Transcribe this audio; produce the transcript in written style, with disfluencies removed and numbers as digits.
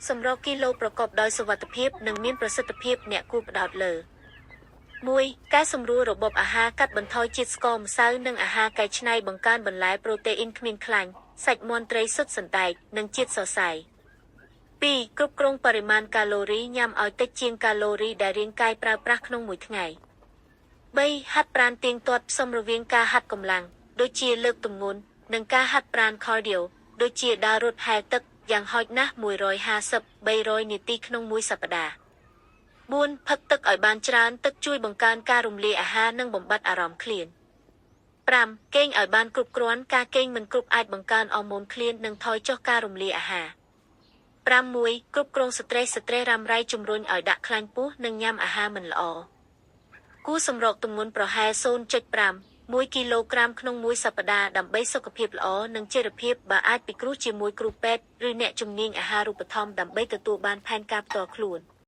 សម្រកគីឡូប្រកបដោយសុវត្ថិភាពនិងមានប្រសិទ្ធភាពអ្នកគួរផ្ដោតលើ 1. ការសម្រួលរបបអាហារកាត់បន្ថយជាតិស្ករម្សៅនិងអាហារកែច្នៃបង្កើនបន្លែប្រូតេអ៊ីនគ្មានខ្លាញ់សាច់មាន់ត្រីសុទ្ធសណ្តែកនិងជាតិសរសៃ 2. គ្រប់គ្រងបរិមាណកាឡូរីញ៉ាំឲ្យតិចជាងកាឡូរីដែលរាងកាយប្រើប្រាស់ក្នុងមួយថ្ងៃ 3. ហាត់ប្រាណទៀងទាត់ផ្សំរវាងការហាត់កម្លាំងដូចជាលើកទម្ងន់និងការហាត់ប្រាណ cardio ដូចជាដើររត់ហែលទឹកយ៉ាងហោចណាស់150-300 នាទីក្នុងមួយសប្តាហ៍ 4. ផឹកទឹកឲ្យបានច្រើនទឹកជួយបង្កើនការរំលាយអាហារនិងបំបាត់អារម្មណ៍ឃ្លាន 5. គេងឲ្យបានគ្រប់គ្រាន់ការគេងមិនគ្រប់អាចបង្កើនអរម៉ូនឃ្លាននិងថយចុះការរំលាយអាហារ 6. គ្រប់គ្រងស្ត្រេសរ៉ាំរ៉ៃជំរុញឲ្យដាក់ខ្លាញ់ពោះនិងញ៉ាំអាហារមិនល្អគួរសម្រកទម្ងន់ប្រហែល 0.5 គីឡូក្រាមក្នុងមួយសប្តាហ៍ដើម្បីសុខភាពល្អនិងចីរភាពបើអាចពិគ្រោះជាមួយគ្រូពេទ្យឬអ្នកជំនាញអាហារូបត្ថម្ភដើម្បីទទួលបានផែនការផ្ទាល់ខ្លួន